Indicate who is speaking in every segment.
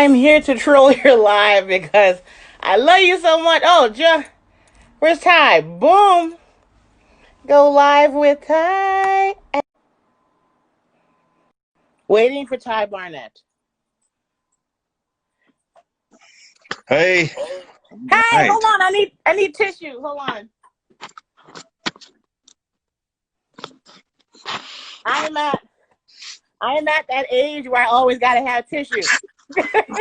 Speaker 1: I'm here to troll your live because I love you so much. Oh, where's Ty? Boom. Go live with Ty. Waiting for Ty Barnett.
Speaker 2: Hey.
Speaker 1: Hey,
Speaker 2: Right.
Speaker 1: hold on. I need tissue. Hold on. I am at that age where I always gotta have tissue.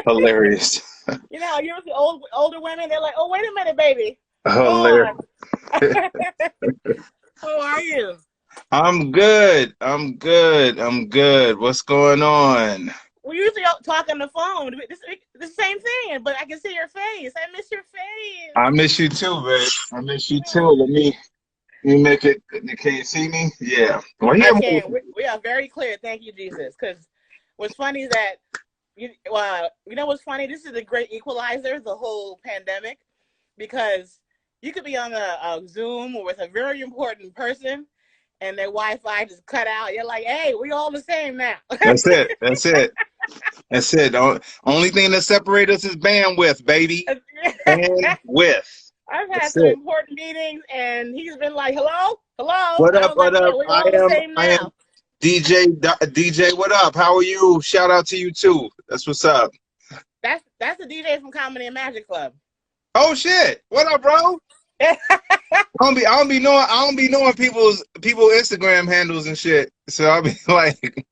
Speaker 2: Hilarious.
Speaker 1: You see older women, they're like, oh, wait a minute, baby. Hold
Speaker 2: Hilarious.
Speaker 1: on. How are you?
Speaker 2: I'm good. I'm good. I'm good. What's going on?
Speaker 1: We usually talk on the phone. This the same thing, but I can see your face. I miss your face.
Speaker 2: I miss you too, babe. I miss you too. Let me make it. Can you see me? Yeah. Well,
Speaker 1: I
Speaker 2: yeah.
Speaker 1: can. We are very clear. Thank you, Jesus. Because what's funny is that you know what's funny? This is a great equalizer. The whole pandemic, because you could be on a Zoom with a very important person, and their Wi-Fi just cut out. You're like, hey, we all the same now.
Speaker 2: That's it. That's it. That's it. Only thing that separates us is bandwidth, baby. Bandwidth.
Speaker 1: I've had
Speaker 2: That's
Speaker 1: some
Speaker 2: it.
Speaker 1: important meetings, and he's been like, hello, hello.
Speaker 2: What
Speaker 1: I
Speaker 2: up?
Speaker 1: was like,
Speaker 2: What
Speaker 1: yeah,
Speaker 2: up?
Speaker 1: we all the same
Speaker 2: I am
Speaker 1: now.
Speaker 2: DJ. What up? How are you? Shout out to you too. That's what's up.
Speaker 1: That's the DJ from Comedy and Magic Club.
Speaker 2: Oh shit! What up, bro? I don't be knowing people's Instagram handles and shit. So I'll be like,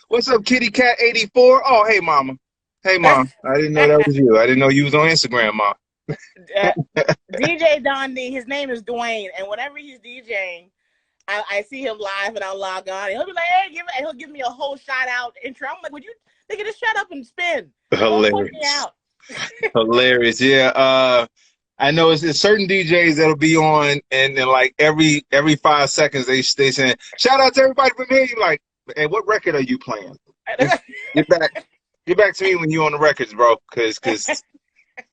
Speaker 2: what's up, Kitty Cat 84? Oh, hey mama. Hey mom. I didn't know that was you. I didn't know you was on Instagram, mom.
Speaker 1: DJ Don D, his name is Dwayne, and whenever he's DJing, I see him live and I'll log on. And he'll be like, hey, he'll give me a whole shout out intro. I'm like, would you think of just shut up and spin? Don't point me
Speaker 2: Hilarious.
Speaker 1: out.
Speaker 2: Hilarious. Yeah. I know it's certain DJs that'll be on, and then like every 5 seconds they saying, shout out to everybody from here. You like, hey, what record are you playing? Get back to me when you're on the records, bro. Cause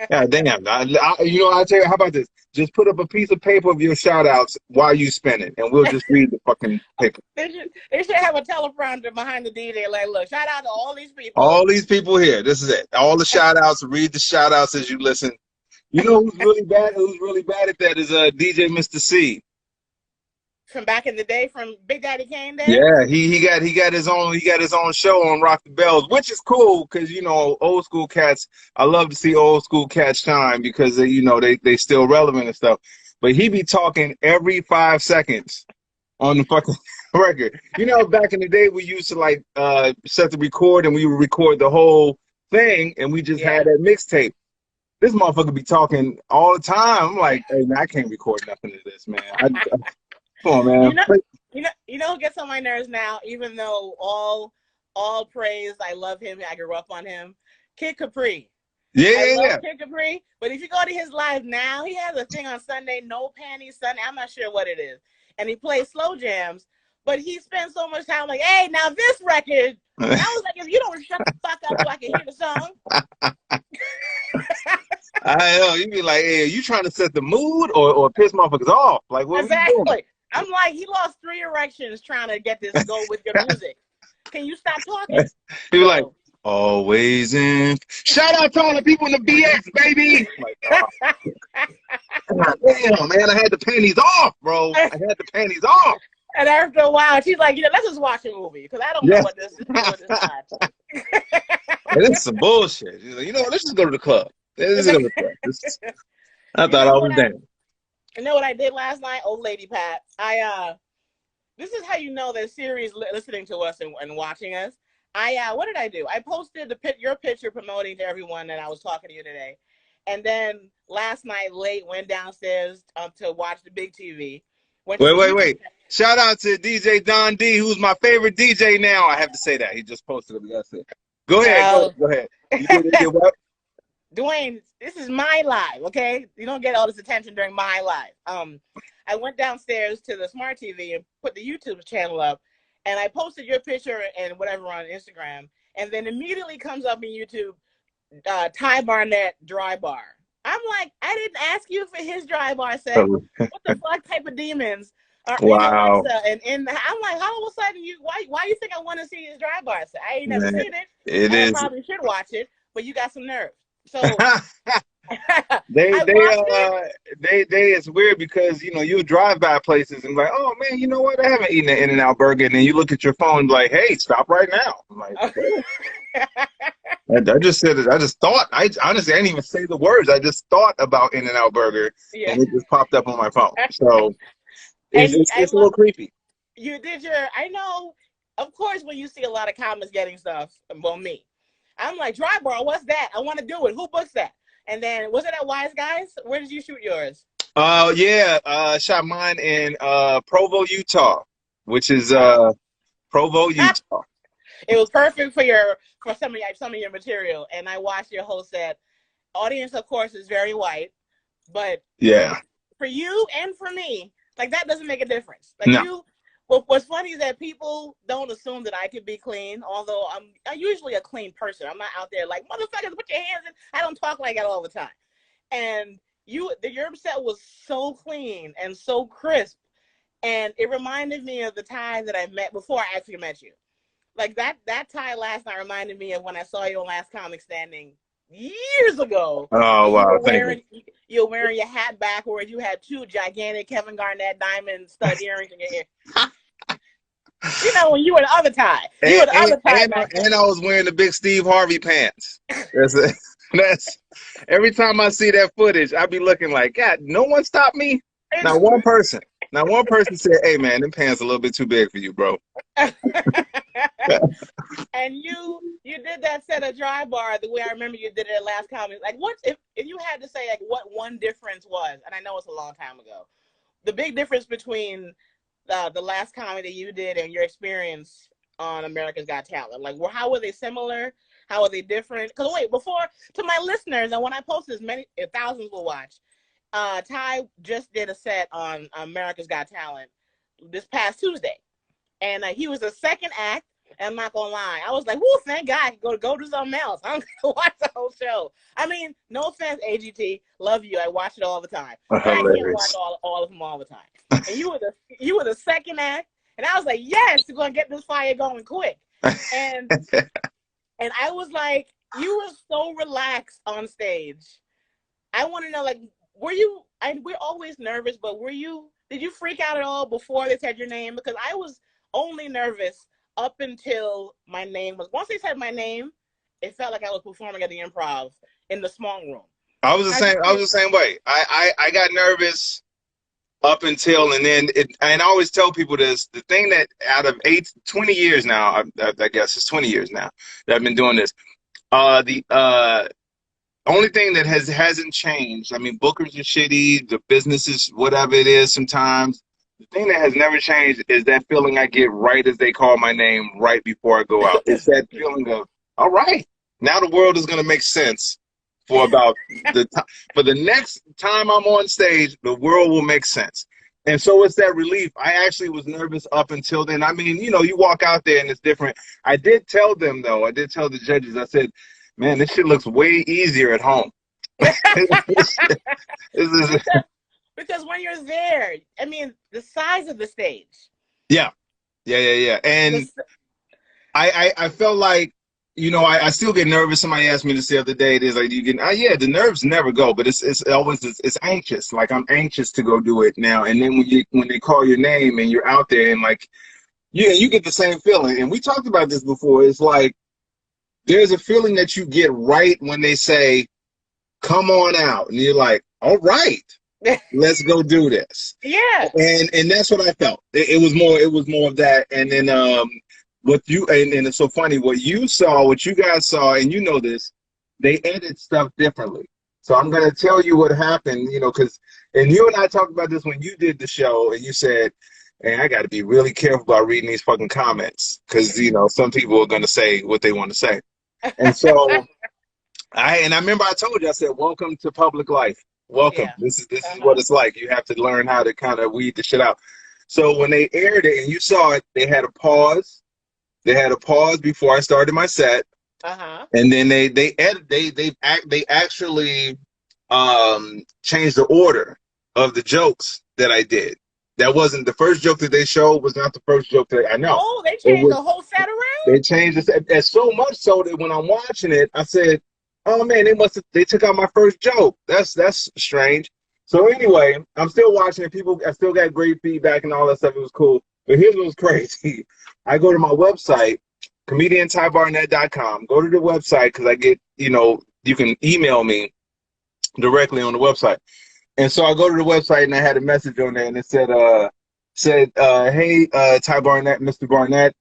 Speaker 2: yeah, damn. I tell you, how about this? Just put up a piece of paper of your shout outs while you spin it, and we'll just read the fucking paper.
Speaker 1: They should have a teleprompter behind the DJ. Like, look, shout out to all these people.
Speaker 2: All these people here. This is it. All the shout outs. Read the shout outs as you listen. You know who's really bad? Who's really bad at that is DJ Mr. C.
Speaker 1: From back in the day, from Big Daddy Kane days.
Speaker 2: Yeah, he got his own show on Rock the Bells, which is cool because old school cats. I love to see old school cats shine because they still relevant and stuff. But he be talking every 5 seconds on the fucking record. Back in the day we used to like set the record and we would record the whole thing and we just had that mixtape. This motherfucker be talking all the time. I'm like, hey man, I can't record nothing of this, man. Come on, man.
Speaker 1: You know who gets on my nerves now, even though all praise, I love him, I grew up on him. Kid Capri. I love Kid Capri, but if you go to his live now, he has a thing on Sunday, No Panties Sunday. I'm not sure what it is. And he plays slow jams, but he spends so much time like, hey, now this record. I was like, if you don't shut the fuck up so I can hear the song.
Speaker 2: I know. You be like, hey, are you trying to set the mood or piss motherfuckers off? Like, what
Speaker 1: exactly.
Speaker 2: Are you doing?
Speaker 1: I'm like, he lost 3 erections trying to get this to go with your music. Can you stop talking?
Speaker 2: He was like, always in. Shout out to all the people in the BX, baby. Like, damn, man, I had the panties off, bro. I had the panties off.
Speaker 1: And after a while, she's like, let's just watch a movie because I don't know what this is doing this time.
Speaker 2: This is some bullshit. Let's just go to the club. I thought I was damn.
Speaker 1: You know what I did last night? Old lady Pat. This is how you know that Siri's listening to us and watching us. What did I do? I posted your picture promoting to everyone that I was talking to you today. And then last night late went downstairs to watch the big TV.
Speaker 2: Wait. Shout out to DJ Don D, who's my favorite DJ now. I have to say that. He just posted it. That's it. Go ahead. Go ahead. You did what?
Speaker 1: Dwayne, this is my live, okay? You don't get all this attention during my live. I went downstairs to the smart TV and put the YouTube channel up, and I posted your picture and whatever on Instagram, and then immediately comes up in YouTube, Ty Barnett dry bar. I'm like, I didn't ask you for his dry bar set. What the fuck type of demons You know what?
Speaker 2: Wow.
Speaker 1: And I'm like, how all of a sudden why you think I want to see his dry bar? So I ain't never
Speaker 2: Man,
Speaker 1: seen it.
Speaker 2: it
Speaker 1: I
Speaker 2: is.
Speaker 1: probably should watch it, but you got some nerve. So
Speaker 2: they
Speaker 1: I
Speaker 2: they
Speaker 1: watched it.
Speaker 2: they it's weird because you drive by places and like, oh man, you know what? I haven't eaten an In-N-Out burger, and then you look at your phone and be like, hey, stop right now. I'm like, what? I just said it. I just thought. I honestly, I didn't even say the words. I just thought about In-N-Out burger,
Speaker 1: Yeah.
Speaker 2: and it just popped up on my phone. So it's
Speaker 1: And
Speaker 2: it's,
Speaker 1: I
Speaker 2: it's a little
Speaker 1: love
Speaker 2: creepy.
Speaker 1: you did your. I know, of course, when you see a lot of comments getting stuff, well, me, I'm like, dry bar, what's that? I want to do it. Who books that? And then was it at Wise Guys? Where did you shoot yours?
Speaker 2: Yeah, shot mine in Provo, Utah, which is
Speaker 1: Wow.
Speaker 2: Provo, Utah.
Speaker 1: It was perfect for some of your material. And I watched your whole set. Audience, of course, is very white, but
Speaker 2: Yeah.
Speaker 1: for you and for me, like that doesn't make a difference. Like
Speaker 2: No.
Speaker 1: you, what's funny is that people don't assume that I could be clean, although I'm usually a clean person. I'm not out there like, motherfuckers, put your hands in. I don't talk like that all the time. And your set was so clean and so crisp, and it reminded me of the time that I met before I actually met you. Like that tie last night reminded me of when I saw you on Last Comic Standing years ago,
Speaker 2: Oh
Speaker 1: and you
Speaker 2: wow,
Speaker 1: were
Speaker 2: thank you.
Speaker 1: wearing your hat backwards. You had two gigantic Kevin Garnett diamond stud earrings in your ear. You know, when you were the other tie. You were the other tie back then.
Speaker 2: And I was wearing the big Steve Harvey pants. That's every time I see that footage, I be looking like, God, no one stopped me. Not one person. Not one person said, hey man, them pants a little bit too big for you, bro.
Speaker 1: And you did that set of dry bar the way I remember you did it at Last Comic. Like, what if you had to say like what one difference was? And I know it's a long time ago. The big difference between the last comedy you did and your experience on America's Got Talent. Like, how were they similar? How are they different? Because wait, before to my listeners, and when I post this, many thousands will watch. Ty just did a set on America's Got Talent this past Tuesday, and he was the second act. And I'm not gonna lie, I was like, "Whoo, thank God, I can go do something else. I'm gonna watch the whole show." I mean, no offense, AGT, love you. I watch it all the time, but I can't watch all of them all the time. And you were the second act, and I was like, "Yes, we're gonna get this fire going quick." And and I was like, "You were so relaxed on stage." I want to know, like, were you? We're always nervous, but were you? Did you freak out at all before they said your name? Because I was only nervous up until my name was. Once they said my name, it felt like I was performing at the Improv in the small room.
Speaker 2: I was the same. I was the same way. I got nervous up until, and then and I always tell people this: the thing that out of 20 years now, I guess it's 20 years now that I've been doing this. The only thing that hasn't changed. I mean, bookers are shitty. The business is whatever it is. Sometimes the thing that has never changed is that feeling I get right as they call my name right before I go out. It's that feeling of, all right, now the world is going to make sense for about for the next time I'm on stage, the world will make sense. And so it's that relief. I actually was nervous up until then. I mean, you walk out there and it's different. I did tell them, though, I did tell the judges, I said, man, this shit looks way easier at home.
Speaker 1: Because when you're there, I mean, the size of the stage.
Speaker 2: Yeah. And I felt like, I still get nervous. Somebody asked me this the other day. It is like, yeah, the nerves never go, but it's always, it's anxious. Like, I'm anxious to go do it now. And then when they call your name and you're out there and like, yeah, you get the same feeling. And we talked about this before. It's like, there's a feeling that you get right when they say, come on out. And you're like, all right, let's go do this.
Speaker 1: Yeah.
Speaker 2: And that's what I felt. It was more of that. And then what you, and it's so funny, what you guys saw, and you know this, they edit stuff differently. So I'm going to tell you what happened, because, and you and I talked about this when you did the show, and you said, and I got to be really careful about reading these fucking comments because, some people are going to say what they want to say. And so I remember I told you, I said, welcome to public life. Welcome. Yeah. This is what it's like. You have to learn how to kind of weed the shit out. So when they aired it and you saw it, they had a pause. They had a pause before I started my set. And then they actually changed the order of the jokes that I did. That wasn't the first joke that they showed. Was not the first joke that I know.
Speaker 1: Oh, they changed the whole set around.
Speaker 2: They changed it, and so much so that when I'm watching it, I said, "Oh man, they took out my first joke. That's strange." So anyway, I'm still watching it. I still got great feedback and all that stuff. It was cool. But here's what was crazy. I go to my website, comediantybarnett.com. Go to the website because I get, you can email me directly on the website. And so I go to the website and I had a message on there and it said, hey, Ty Barnett, Mr. Barnett,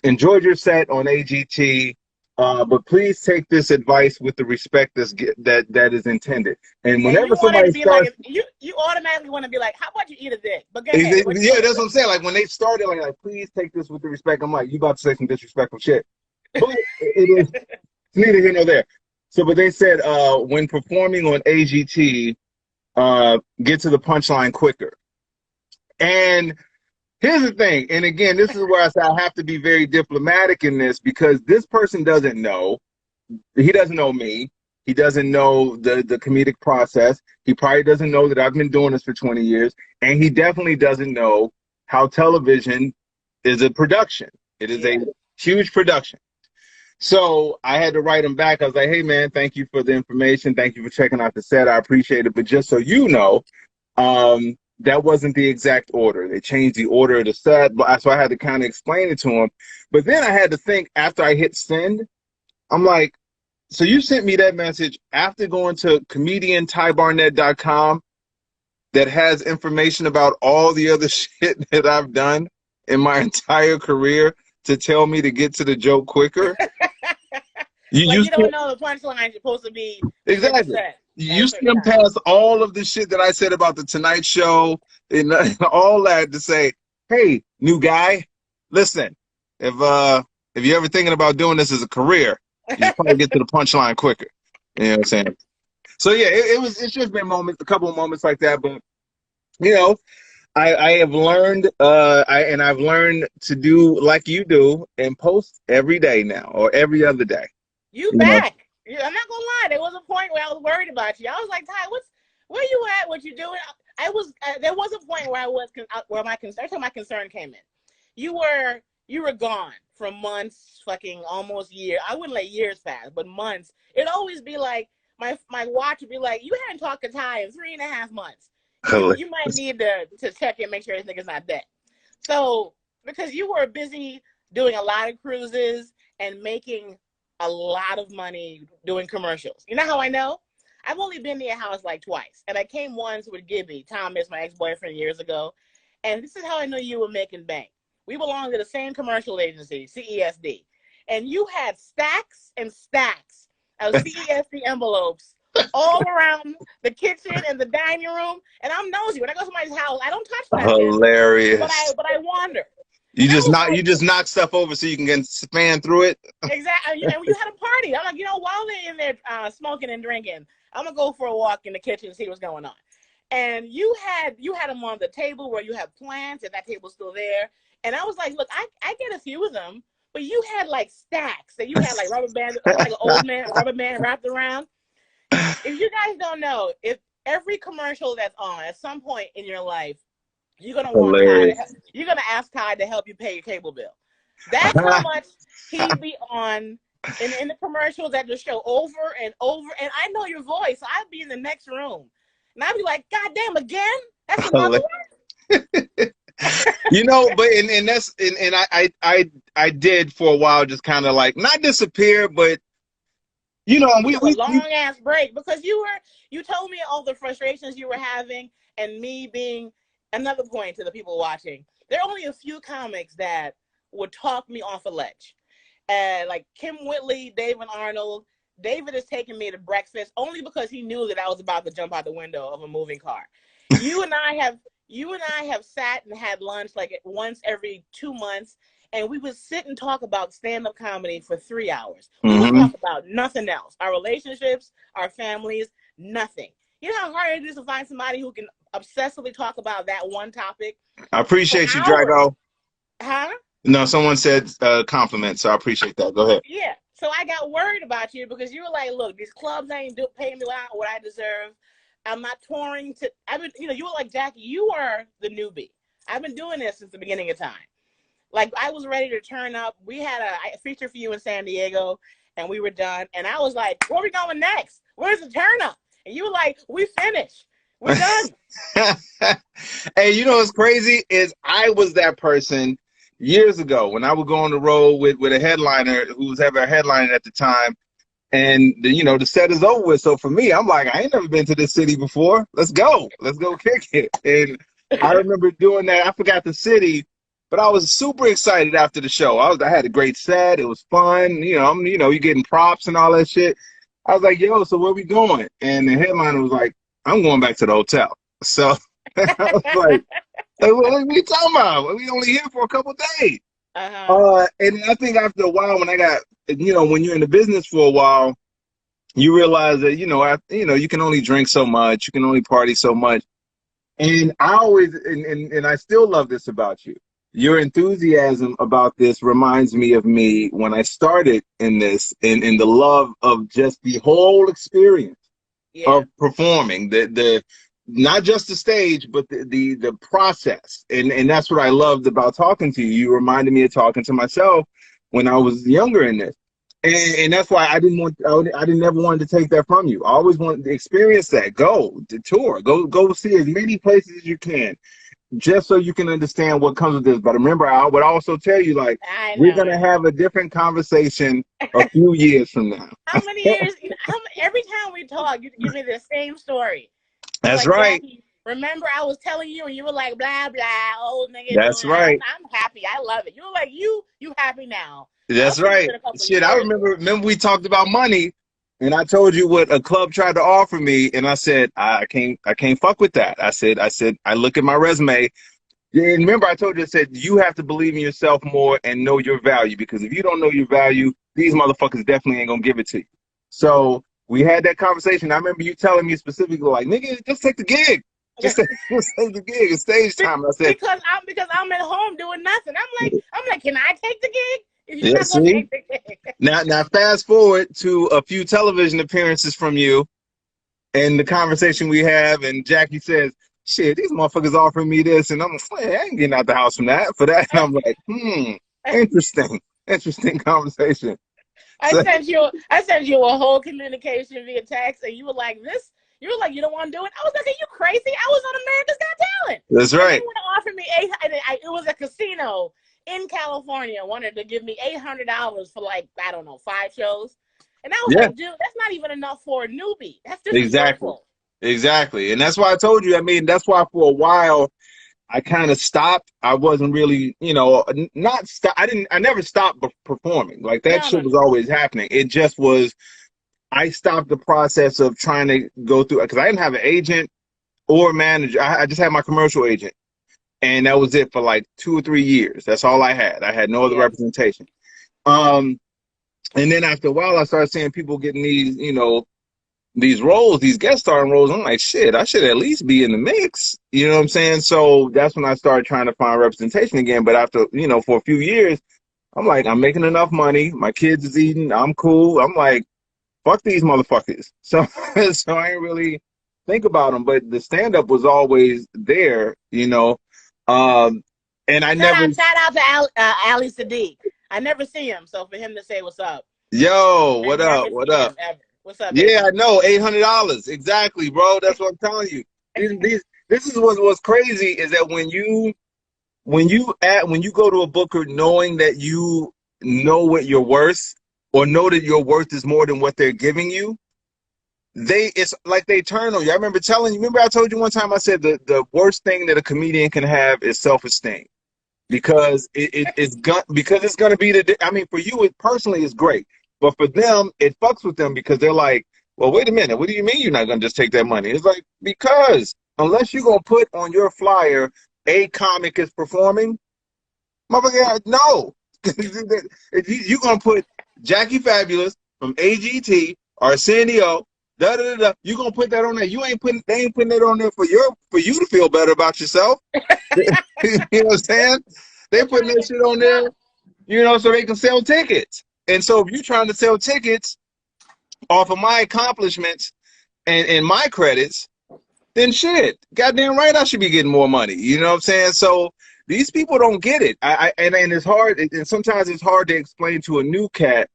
Speaker 2: enjoyed your set on AGT, but please take this advice with the respect that is intended. And whenever somebody starts,
Speaker 1: you automatically want to be like, how about you eat a dick? But go ahead.
Speaker 2: Yeah, that's what I'm saying. Like when they started, like, please take this with the respect. I'm like, you about to say some disrespectful shit. But it is neither here nor there. So, but they said, when performing on AGT, get to the punchline quicker. And here's the thing. And again, this is where I say I have to be very diplomatic in this because this person doesn't know. He doesn't know me. He doesn't know the comedic process. He probably doesn't know that I've been doing this for 20 years. And he definitely doesn't know how television is a production. It is a huge production. So I had to write him back. I was like, hey, man, thank you for the information. Thank you for checking out the set. I appreciate it. But just so you know, that wasn't the exact order. They changed the order of the set. So I had to kind of explain it to him. But then I had to think after I hit send, I'm like, so you sent me that message after going to comediantybarnett.com that has information about all the other shit that I've done in my entire career to tell me to get to the joke quicker.
Speaker 1: You don't know the punchline is supposed to be
Speaker 2: exactly. You skim past all of the shit that I said about the Tonight Show and all that to say, hey, new guy, listen, if you're ever thinking about doing this as a career, you probably get to the punchline quicker. You know what I'm saying? So yeah, it's just been a couple of moments like that, but I have learned, I've learned to do like you do and post every day now or every other day.
Speaker 1: You back. I'm not gonna lie. There was a point where I was worried about you. I was like, Ty, where you at? What you doing? There was a point where my concern came in. You were gone for months, fucking almost year. I wouldn't let years pass, but months. It'd always be like my watch would be like, you hadn't talked to Ty in 3.5 months. You might need to check and make sure his nigga's not dead. So because you were busy doing a lot of cruises and making a lot of money doing commercials. You know how I know? I've only been to your house like twice. And I came once with Gibby, Thomas, my ex-boyfriend years ago. And this is how I knew you were making bank. We belonged to the same commercial agency, CESD. And you had stacks and stacks of CESD envelopes all around the kitchen and the dining room. And I'm nosy. When I go to somebody's house, I don't touch nothing.
Speaker 2: Hilarious.
Speaker 1: But I wander.
Speaker 2: You just knock stuff over so you can span through it.
Speaker 1: Exactly. And you had a party. I'm like, while they're in there smoking and drinking, I'm gonna go for a walk in the kitchen and see what's going on. And you had them on the table where you have plants, and that table's still there. And I was like, look, I get a few of them, but you had like stacks that you had like rubber bands, like an old man rubber band wrapped around. If you guys don't know, if every commercial that's on at some point in your life, you're gonna ask Ty to help you pay your cable bill. That's how much he'd be on in the commercials at the show over and over. And I know your voice. So I'd be in the next room, and I'd be like, "God damn, again? That's another one."
Speaker 2: But I did for a while just kind of like not disappear, but we
Speaker 1: a long ass break because you told me all the frustrations you were having, and me being another point to the people watching. There are only a few comics that would talk me off a ledge. Like Kim Whitley, David Arnold. David has taken me to breakfast only because he knew that I was about to jump out the window of a moving car. You and I have sat and had lunch like once every 2 months, and we would sit and talk about stand-up comedy for 3 hours. We would talk about nothing else. Our relationships, our families, nothing. You know how hard it is to find somebody who can obsessively talk about that one topic?
Speaker 2: I appreciate you, Drago.
Speaker 1: Huh?
Speaker 2: No, someone said compliment, so I appreciate that. Go ahead.
Speaker 1: Yeah. So I got worried about you because you were like, look, these clubs ain't paying me what I deserve. I'm not touring to. I've been, you know, you were like, Jackie, you are the newbie. I've been doing this since the beginning of time. Like, I was ready to turn up. We had a feature for you in San Diego, and we were done. And I was like, where are we going next? Where's the turn up? And you were like, we finished. We're done.
Speaker 2: Hey, you know what's crazy is I was that person years ago when I would go on the road with a headliner who was having a headliner at the time. And, you know, the set is over with. So for me, I'm like, I ain't never been to this city before. Let's go. Let's go kick it. And I remember doing that. I forgot the city, but I was super excited after the show. I had a great set. It was fun. You know, you're getting props and all that shit. I was like, yo, so where we going? And the headliner was like, I'm going back to the hotel. So I was like, what are you talking about? We only here for a couple of days. And I think after a while, when I got, you know, when you're in the business for a while, you realize that, you know, you can only drink so much, you can only party so much. And I always, and I still love this about you. Your enthusiasm about this reminds me of me when I started in this, in the love of just the whole experience of performing, the not just the stage, but the process. And that's what I loved about talking to you. You reminded me of talking to myself when I was younger in this. And that's why I didn't ever want to take that from you. I always wanted to experience that. Go to tour, go see as many places as you can, just so you can understand what comes with this. But remember, I would also tell you, like, we're going to have a different conversation a few years from now.
Speaker 1: How many years? Every time we talk, you give me the same story.
Speaker 2: That's
Speaker 1: like,
Speaker 2: right.
Speaker 1: Jackie, remember, I was telling you, and you were like, blah, blah, old nigga.
Speaker 2: That's right.
Speaker 1: I'm happy. I love it. You were like, you happy now.
Speaker 2: That's right. Shit, I remember we talked about money, and I told you what a club tried to offer me, and I said, I can't fuck with that. I said, I look at my resume. And remember, I told you, I said, you have to believe in yourself more and know your value, because if you don't know your value, these motherfuckers definitely ain't gonna give it to you. So we had that conversation. I remember you telling me specifically, like, nigga, just take the gig. Just take the gig. It's stage time. I said,
Speaker 1: because I'm at home doing nothing. I'm like, can I take the gig?
Speaker 2: Yeah, see? Now fast forward to a few television appearances from you and the conversation we have, and Jackie says, shit, these motherfuckers offering me this, and I'm like, I ain't getting out the house for that. And I'm like, interesting conversation.
Speaker 1: I sent you a whole communication via text, and you were like, you don't want to do it? I was like, are you crazy? I was on America's Got Talent.
Speaker 2: That's right.
Speaker 1: And they want to offer me it was a casino in California, wanted to give me $800 for, like, I don't know, 5 shows. And I was like, dude, that's not even enough for a newbie. That's disrespectful.
Speaker 2: Exactly. And that's why I told you, I mean, that's why for a while I kind of stopped. I wasn't really, you know, I never stopped performing. Like, that shit was always happening. It just was, I stopped the process of trying to go through, because I didn't have an agent or a manager. I just had my commercial agent. And that was it for like 2 or 3 years. That's all I had. I had no other representation. And then after a while, I started seeing people getting these, you know, these roles, these guest starring roles. I'm like, shit, I should at least be in the mix. You know what I'm saying? So that's when I started trying to find representation again. But after, you know, for a few years, I'm like, I'm making enough money. My kids is eating. I'm cool. I'm like, fuck these motherfuckers. So I ain't really think about them. But the stand-up was always there, you know. And I
Speaker 1: shout out to Ali Sadiq. I never see him, so for him to say what's up.
Speaker 2: Yo, what up?
Speaker 1: What's up?
Speaker 2: Yeah, baby? I know, $800 exactly, bro. That's what I'm telling you. This is what's crazy is that when you go to a booker knowing that you know what you're worth, or know that your worth is more than what they're giving you, it's like they turn on you. I remember I told you one time, I said the worst thing that a comedian can have is self-esteem, because it's going to be I mean, for you, it personally is great, but for them, it fucks with them, because they're like, well, wait a minute, what do you mean you're not going to just take that money? It's like, because unless you're going to put on your flyer, a comic is performing, motherfucker, no. If you're going to put Jackie Fabulous from AGT, Arsenio, you gonna put that on there? They ain't putting that on there for you to feel better about yourself. You know what I'm saying? They putting that shit on there, you know, so they can sell tickets. And so if you're trying to sell tickets off of my accomplishments and my credits, then shit, goddamn right, I should be getting more money. You know what I'm saying? So these people don't get it. And it's hard, and sometimes it's hard to explain to a new cat,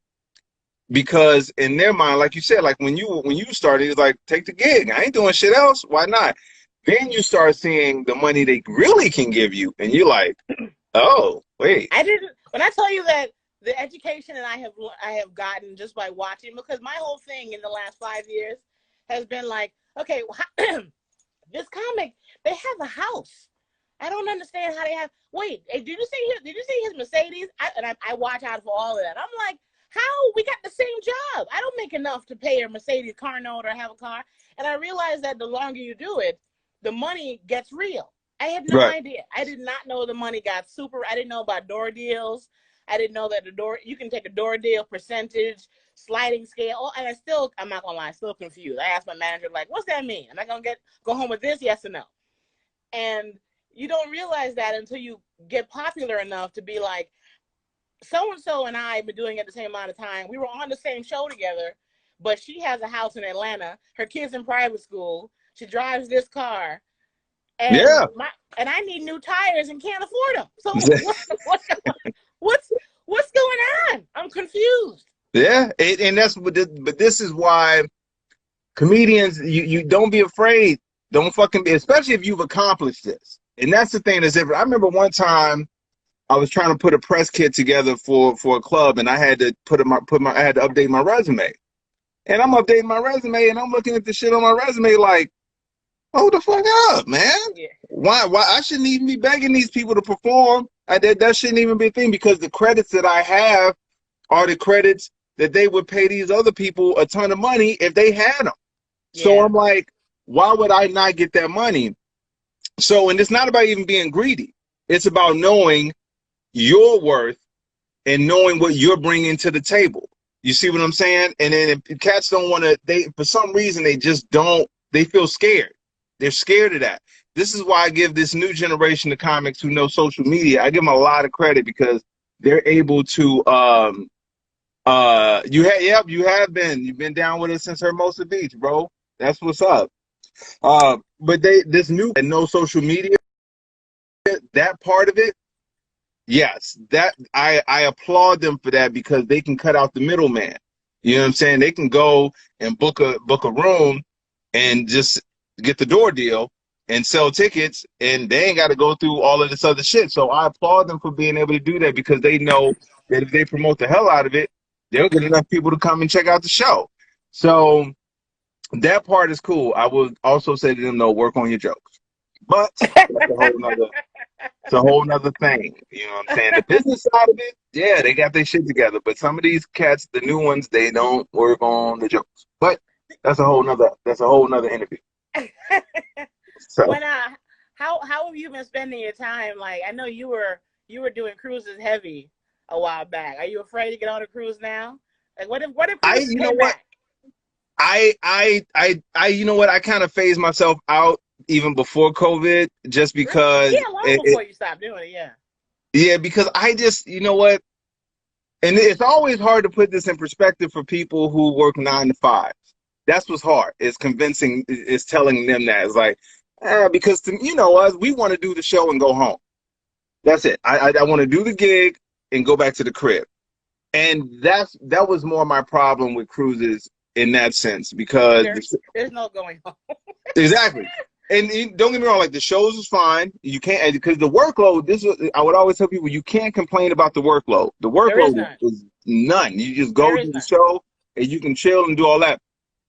Speaker 2: because in their mind, like you said, like when you started, it's like, take the gig. I ain't doing shit else. Why not? Then you start seeing the money they really can give you, and you're like, oh, wait.
Speaker 1: When I tell you that the education that I have gotten just by watching, because my whole thing in the last 5 years has been like, okay, this comic, they have a house. I don't understand how they have. Wait, did you see his Mercedes? I watch out for all of that. I'm like, how we got the same job? I don't make enough to pay a Mercedes car note or have a car. And I realized that the longer you do it, the money gets real. I had no idea. I did not know the money got super. I didn't know about door deals. I didn't know that you can take a door deal percentage, sliding scale. And I'm not gonna lie, still confused. I asked my manager, like, what's that mean? Am I gonna go home with this? Yes or no? And you don't realize that until you get popular enough to be like, so-and-so and I have been doing it the same amount of time. We were on the same show together, but she has a house in Atlanta. Her kid's in private school. She drives this car. And I need new tires and can't afford them. So what's going on? I'm confused.
Speaker 2: Yeah, and but this is why comedians, you don't be afraid. Don't fucking be, especially if you've accomplished this. And that's the thing that's different. I remember one time I was trying to put a press kit together for a club, and I had to I had to update my resume. And I'm updating my resume, and I'm looking at the shit on my resume like, hold the fuck up, man. Yeah. Why I shouldn't even be begging these people to perform. That shouldn't even be a thing, because the credits that I have are the credits that they would pay these other people a ton of money if they had them. Yeah. So I'm like, why would I not get that money? So, and it's not about even being greedy. It's about knowing your worth and knowing what you're bringing to the table. You see what I'm saying? And then if cats don't want to, for some reason, they just don't, they feel scared. They're scared of that. This is why I give this new generation of comics who know social media, I give them a lot of credit, because they're able to, you've been down with us since Hermosa Beach, bro. That's what's up. But this new and no social media, that part of it, yes, that I applaud them for that, because they can cut out the middleman. You know what I'm saying? They can go and book a room and just get the door deal and sell tickets, and they ain't got to go through all of this other shit. So I applaud them for being able to do that, because they know that if they promote the hell out of it, they'll get enough people to come and check out the show. So that part is cool. I will also say to them, no, work on your jokes. But that's a whole nother thing. You know what I'm saying? The business side of it, yeah, they got their shit together. But some of these cats, the new ones, they don't work on the jokes. But that's a whole nother interview. So
Speaker 1: how have you been spending your time? Like, I know you were doing cruises heavy a while back. Are you afraid to get on a cruise now? Like, what if cruises came back? You know what? I kind of phased myself out even before COVID, just because. Yeah, long before you stopped doing it. Yeah.
Speaker 2: Yeah, because I just, you know what? And it's always hard to put this in perspective for people who work 9 to 5. That's what's hard. It's convincing. It's telling them that it's like, because you know us, we want to do the show and go home. That's it. I want to do the gig and go back to the crib. And that was more my problem with cruises in that sense, because
Speaker 1: there's no going home.
Speaker 2: Exactly. And don't get me wrong, like, the shows is fine. You can't, because the workload, I would always tell people, you can't complain about the workload. The workload is none. You just go to the show and you can chill and do all that.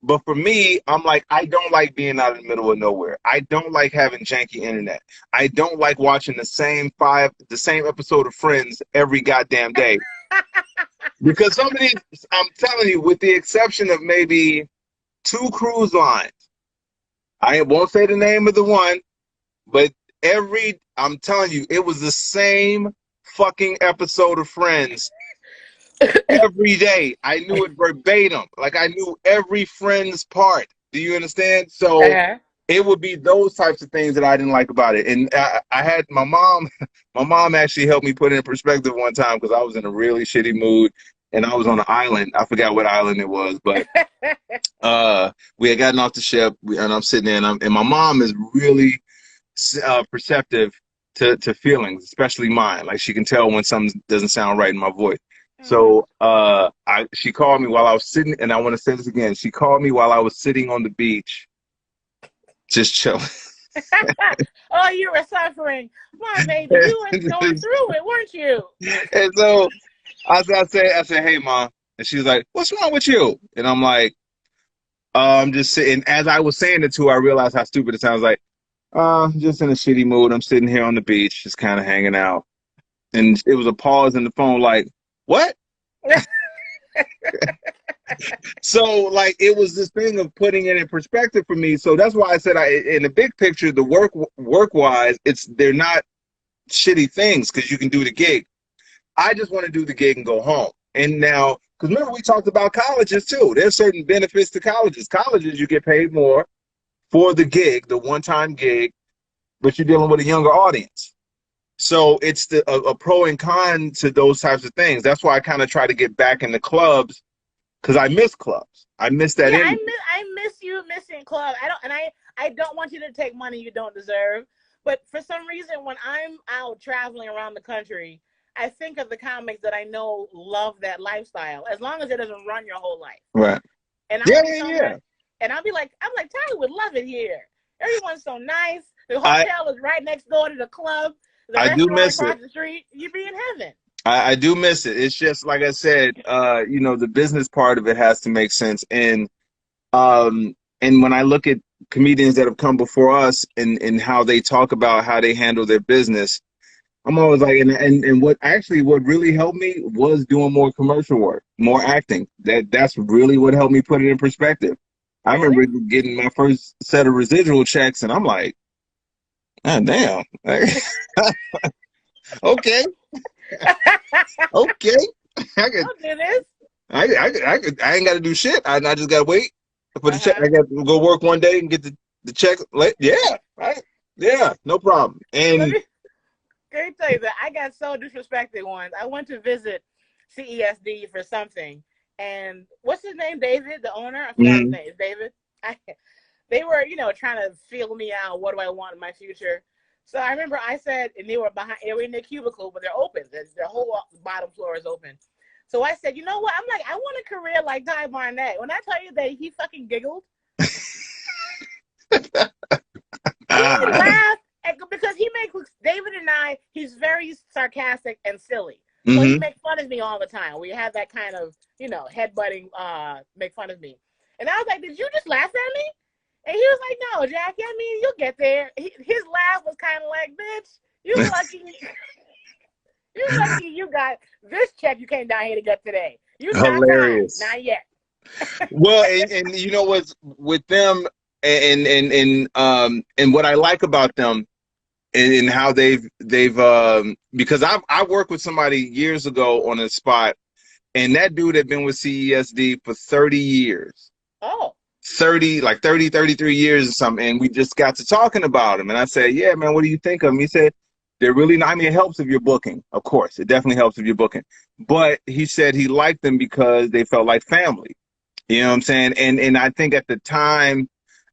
Speaker 2: But for me, I'm like, I don't like being out in the middle of nowhere. I don't like having janky internet. I don't like watching the same episode of Friends every goddamn day. Because some of these, I'm telling you, with the exception of maybe 2 cruise lines, I won't say the name of the one, but I'm telling you, it was the same fucking episode of Friends every day. I knew it verbatim. Like, I knew every Friends part. Do you understand? So it would be those types of things that I didn't like about it. And I had my mom actually helped me put it in perspective one time, because I was in a really shitty mood. and I was on an island. I forgot what island it was, but we had gotten off the ship, and I'm sitting there, and my mom is really perceptive to feelings, especially mine. Like, she can tell when something doesn't sound right in my voice. So she called me while I was sitting, and I want to say this again. She called me while I was sitting on the beach, just chilling.
Speaker 1: Oh, you were suffering. My baby, you were going through it, weren't you?
Speaker 2: And so I said, hey, Mom. And she's like, what's wrong with you? And I'm like, I'm just sitting. As I was saying it to her, I realized how stupid it sounds. Like, just in a shitty mood. I'm sitting here on the beach, just kind of hanging out. And it was a pause in the phone, like, what? So, like, it was this thing of putting it in perspective for me. So that's why I said, in the big picture, the work-wise, they're not shitty things, because you can do the gig. I just want to do the gig and go home. And now, because remember, we talked about colleges too. There's certain benefits to colleges. Colleges, you get paid more for the gig, the one-time gig, but you're dealing with a younger audience. So it's a pro and con to those types of things. That's why I kind of try to get back into clubs, because I miss clubs. I miss that.
Speaker 1: Yeah, I miss you missing club. I don't want you to take money you don't deserve. But for some reason, when I'm out traveling around the country, I think of the comics that I know love that lifestyle, as long as it doesn't run your whole life.
Speaker 2: Right.
Speaker 1: And and I'll be like, Tyler would love it here. Everyone's so nice. The hotel is right next door to the club. The
Speaker 2: I do miss
Speaker 1: across
Speaker 2: it.
Speaker 1: the street. You'd be in heaven.
Speaker 2: I do miss it. It's just, like I said, the business part of it has to make sense. And when I look at comedians that have come before us and how they talk about how they handle their business, I'm always like, and what really helped me was doing more commercial work, more acting. That's really what helped me put it in perspective. I remember getting my first set of residual checks, and I'm like, oh, damn. Okay. Okay.
Speaker 1: I'll do this.
Speaker 2: I ain't got to do shit. I just got to wait for the check. I got to go work one day and get the check. Yeah, no problem. And
Speaker 1: let me tell you that I got so disrespected once. I went to visit CESD for something, and what's his name? David, the owner. I forgot his name. It's David. They were, trying to feel me out. What do I want in my future? So I remember I said, and they were in their cubicle, but they're open. Their whole bottom floor is open. So I said, you know what? I'm like, I want a career like Ty Barnett. When I tell you that he fucking giggled, he laughed because he makes David and I. He's very sarcastic and silly. So he makes fun of me all the time. We have that kind of, headbutting, make fun of me. And I was like, did you just laugh at me? And he was like, no, Jackie, I mean, you'll get there. His laugh was kind of like, bitch, you lucky. You lucky you got this check you came down here to get today. You
Speaker 2: hilarious.
Speaker 1: Not yet.
Speaker 2: Well, and you know what's with them, and what I like about them, and how they've because I worked with somebody years ago on a spot, and that dude had been with CESD for 30 years.
Speaker 1: Oh.
Speaker 2: 33 years or something, and we just got to talking about him, and I said, yeah, man, what do you think of him? He said, they're really not, I mean, it helps if you're booking, of course, it definitely helps if you're booking, but he said he liked them because they felt like family, you know what I'm saying? And I think at the time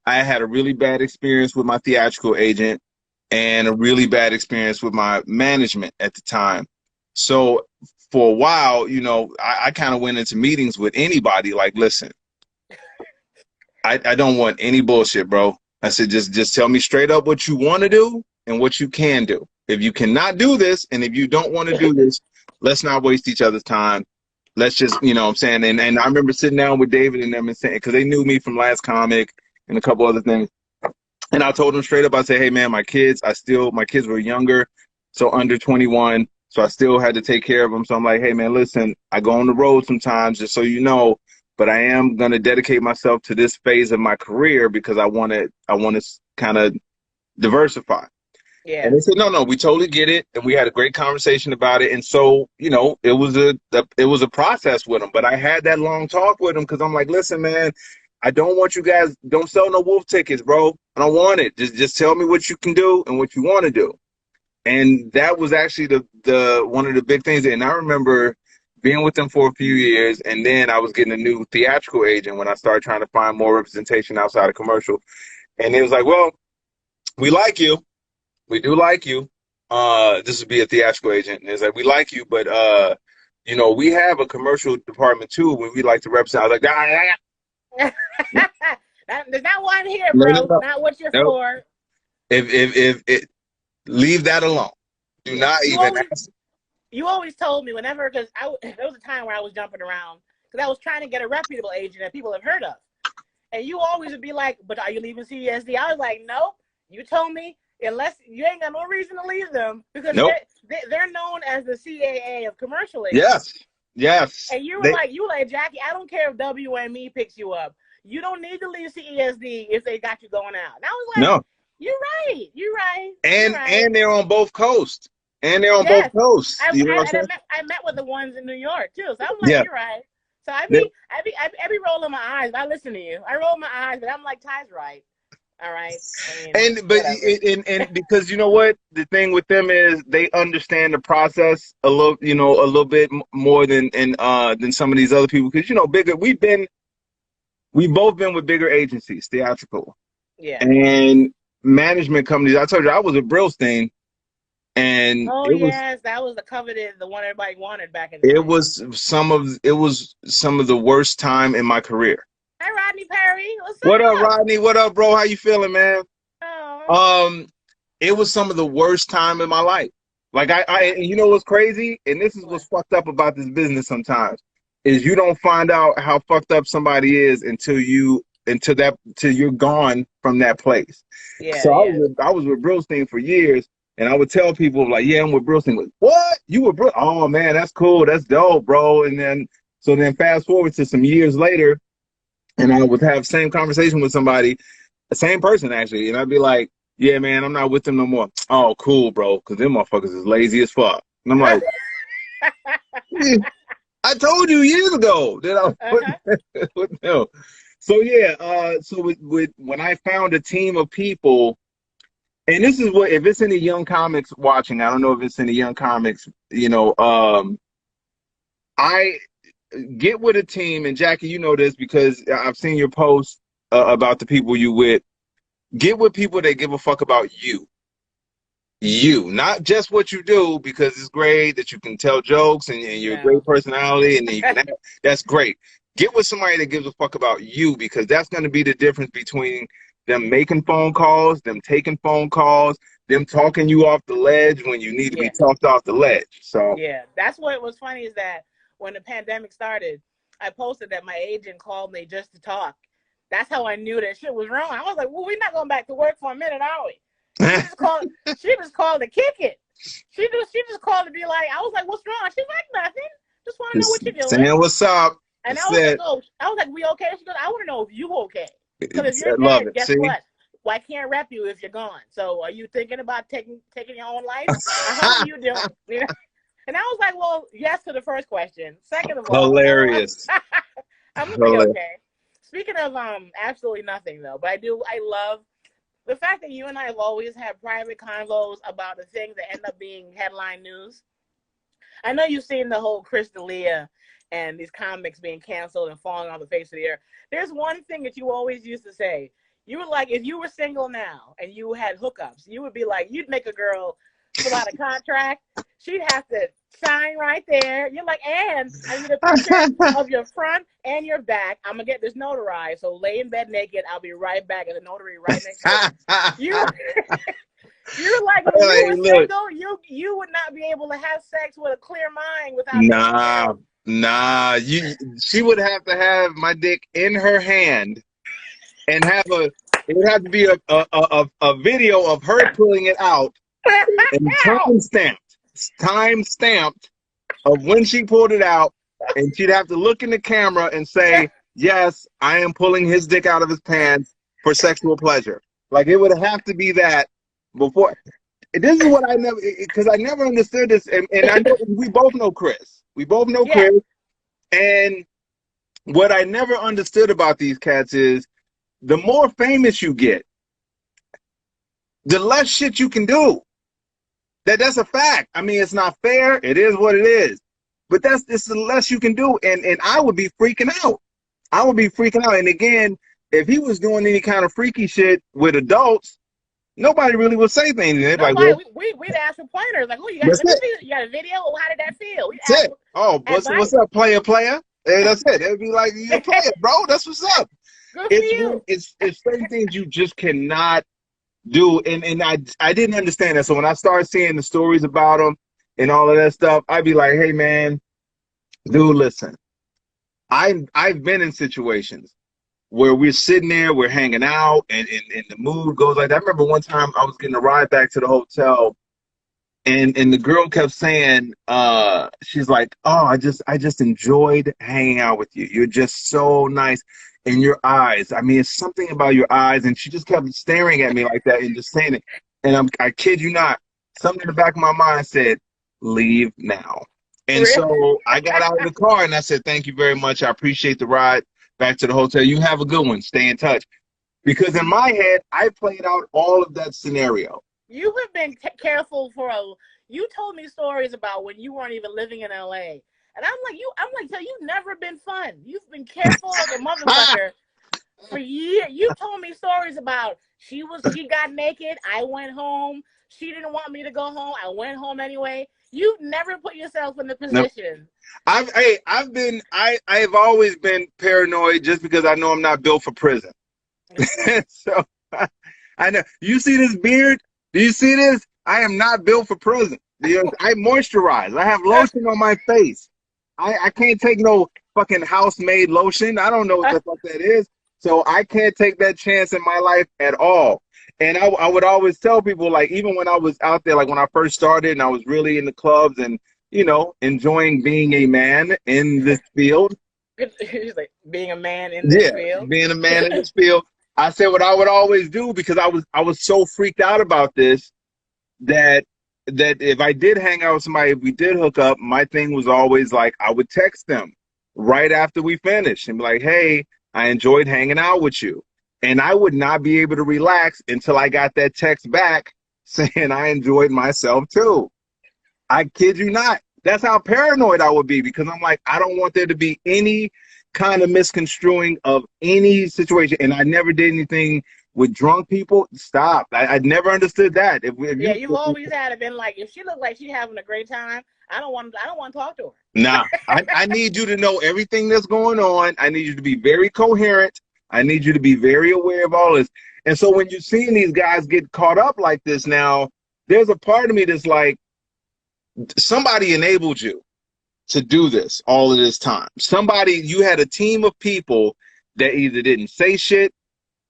Speaker 2: I had a really bad experience with my theatrical agent and a really bad experience with my management at the time. So for a while, I kind of went into meetings with anybody like, listen, I don't want any bullshit, bro. I said, just tell me straight up what you want to do and what you can do. If you cannot do this, and if you don't want to do this, let's not waste each other's time. Let's just, what I'm saying? And I remember sitting down with David and them and saying, because they knew me from Last Comic and a couple other things. And I told them straight up, I said, hey, man, my kids were younger, so under 21. So I still had to take care of them. So I'm like, hey, man, listen, I go on the road sometimes, just so you know. But I am going to dedicate myself to this phase of my career because I want to kind of diversify.
Speaker 1: Yeah.
Speaker 2: And they said, no, we totally get it. And we had a great conversation about it. And so, it was a process with them. But I had that long talk with them because I'm like, listen, man, I don't want you guys, don't sell no wolf tickets, bro. I don't want it. Just tell me what you can do and what you want to do. And that was actually the one of the big things. And I remember being with them for a few years, and then I was getting a new theatrical agent when I started trying to find more representation outside of commercial. And it was like, well, we like you. We do like you. This would be a theatrical agent. And it's like, we like you, but you know, we have a commercial department too when we like to represent. I was like,
Speaker 1: there's not one here, bro. No. Not what you're for.
Speaker 2: If leave that alone. Do not even ask.
Speaker 1: You always told me whenever, because there was a time where I was jumping around because I was trying to get a reputable agent that people have heard of. And you always would be like, but are you leaving CESD? I was like, nope. You told me, unless you ain't got no reason to leave them, because they're known as the CAA of commercial agents.
Speaker 2: Yes. Yes.
Speaker 1: And you were like, Jackie, I don't care if WME picks you up. You don't need to leave CESD if they got you going out. And I was like, no. You're right. You're right.
Speaker 2: And they're on both coasts. And they're on both coasts.
Speaker 1: I met with the ones in New York too. So I'm like, you're right. So I be rolling my eyes. I listen to you. I roll my eyes, but I'm like, Ty's right. All right. I mean,
Speaker 2: and because you know what, the thing with them is they understand the process a little bit more than some of these other people. Because we've both been with bigger agencies, theatrical.
Speaker 1: Yeah.
Speaker 2: And management companies. I told you I was at Brillstein. And
Speaker 1: that was the one everybody wanted back in the day.
Speaker 2: It was some of the worst time in my career.
Speaker 1: Hi, Rodney Perry.
Speaker 2: What up, Rodney? What up, bro? How you feeling, man?
Speaker 1: Oh.
Speaker 2: It was some of the worst time in my life. Like and you know what's crazy? And this is what's fucked up about this business sometimes, is you don't find out how fucked up somebody is until you're gone from that place.
Speaker 1: Yeah.
Speaker 2: So I was with Brillstein for years. And I would tell people like, yeah, I'm with Brillstein. Like, what? You were Brillstein? Oh man, that's cool. That's dope, bro. And then fast forward to some years later, and I would have same conversation with somebody, the same person actually, and I'd be like, yeah, man, I'm not with them no more. Oh, cool, bro, because them motherfuckers is lazy as fuck. And I'm like, I told you years ago that I with them. So yeah, so with when I found a team of people. And this is what, if it's any young comics watching, I don't know if it's any young comics, I get with a team, and Jackie, you know this because I've seen your posts about the people you with. Get with people that give a fuck about you. You, not just what you do, because it's great that you can tell jokes and you're a great personality and you can that's great. Get with somebody that gives a fuck about you, because that's going to be the difference between them making phone calls, them taking phone calls, them talking you off the ledge when you need to be talked off the ledge. So
Speaker 1: yeah, that's what was funny is that when the pandemic started, I posted that my agent called me just to talk. That's how I knew that shit was wrong. I was like, well, we're not going back to work for a minute, are we? She just called to kick it. She just called to be like, I was like, what's wrong? She's like, nothing. Just want to know what you're doing.
Speaker 2: Saying what's up.
Speaker 1: And I was like, we okay? She goes, I want to know if you okay. Because if you're dead, guess what? Well, I can't rep you if you're gone. So are you thinking about taking your own life? Or how are you doing? You know? And I was like, well, yes to the first question. Second of all,
Speaker 2: hilarious.
Speaker 1: I'm gonna be okay. Speaking of absolutely nothing though, but I love the fact that you and I have always had private convos about the things that end up being headline news. I know you've seen the whole Chris D'Elia and these comics being canceled and falling off the face of the earth. There's one thing that you always used to say. You were like, if you were single now and you had hookups, you would be like, you'd make a girl fill out a contract. She'd have to sign right there. You're like, and I need a picture of your front and your back. I'm going to get this notarized. So lay in bed naked. I'll be right back at the notary right next to you. You're like, if you were single, you would not be able to have sex with a clear mind without
Speaker 2: Nah, she would have to have my dick in her hand and it would have to be a video of her pulling it out and time stamped of when she pulled it out, and she'd have to look in the camera and say, yes, I am pulling his dick out of his pants for sexual pleasure. Like, it would have to be that before. This is what I never, because I never understood this, and I know we both know Chris. We both know Chris, and what I never understood about these cats is the more famous you get, the less shit you can do. That's a fact. I mean, it's not fair. It is what it is. but it's the less you can do. And I would be freaking out. I would be freaking out. And again, if he was doing any kind of freaky shit with adults, nobody really would say things. They'd
Speaker 1: Nobody,
Speaker 2: like, well,
Speaker 1: we'd ask for pointers. Like, oh, you got,
Speaker 2: that's
Speaker 1: let me
Speaker 2: it.
Speaker 1: see, you got a video? Well, how did that feel? We'd
Speaker 2: That's
Speaker 1: ask
Speaker 2: it.
Speaker 1: for
Speaker 2: Oh, what's up, player? Hey, that's it. They'd be like, you're a player, bro. That's what's up.
Speaker 1: Good for you.
Speaker 2: It's certain things you just cannot do. And I didn't understand that. So when I started seeing the stories about him and all of that stuff, I'd be like, hey, man, dude, listen. I've been in situations where we're sitting there, we're hanging out, and the mood goes like that. I remember one time I was getting a ride back to the hotel, and the girl kept saying, she's like, oh, I just enjoyed hanging out with you. You're just so nice. In your eyes, I mean, it's something about your eyes. And she just kept staring at me like that and just saying it. And I kid you not, something in the back of my mind said, leave now. And so I got out of the car and I said, thank you very much. I appreciate the ride back to the hotel. You have a good one. Stay in touch. Because in my head, I played out all of that scenario.
Speaker 1: You have been careful you told me stories about when you weren't even living in LA. And I'm like, you've never been fun. You've been careful like a motherfucker for years. You told me stories about she got naked. I went home. She didn't want me to go home. I went home anyway. You've never put yourself in the position.
Speaker 2: Nope. I've always been paranoid just because I know I'm not built for prison. So I know. You see this beard? Do you see this? I am not built for prison. I moisturize. I have lotion on my face. I can't take no fucking house-made lotion. I don't know what the fuck that is. So I can't take that chance in my life at all. And I would always tell people, like, even when I was out there, like when I first started and I was really in the clubs and, you know, enjoying being a man in this field.
Speaker 1: He's like, being a man in this field?
Speaker 2: Being a man in this field. I said what I would always do because I was so freaked out about this that if I did hang out with somebody, if we did hook up, my thing was always like I would text them right after we finished and be like, hey, I enjoyed hanging out with you. And I would not be able to relax until I got that text back saying I enjoyed myself too. I kid you not. That's how paranoid I would be because I'm like, I don't want there to be any kind of misconstruing of any situation. And I never did anything with drunk people. Stop. I never understood that.
Speaker 1: You've always had it been like, if she looked like she's having a great time, I don't want to talk to her.
Speaker 2: Nah, I need you to know everything that's going on. I need you to be very coherent. I need you to be very aware of all this. And so when you're seeing these guys get caught up like this now, there's a part of me that's like, somebody enabled you to do this all of this time. You had a team of people that either didn't say shit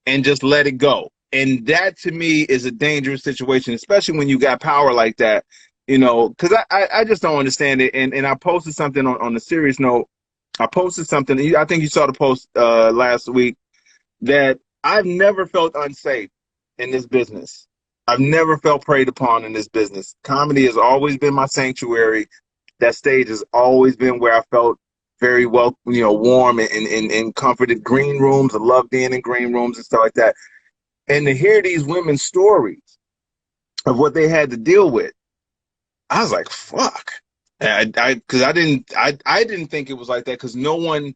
Speaker 2: and just let it go. And that to me is a dangerous situation, especially when you got power like that, you know, because I just don't understand it. And I posted something on a serious note. I posted something, I think you saw the post last week, that I've never felt unsafe in this business. I've never felt preyed upon in this business. Comedy has always been my sanctuary. That stage has always been where I felt very well, you know, warm and comforted. Green rooms, I love being in green rooms and stuff like that. And to hear these women's stories of what they had to deal with, I was like, fuck. Because I didn't think it was like that because no one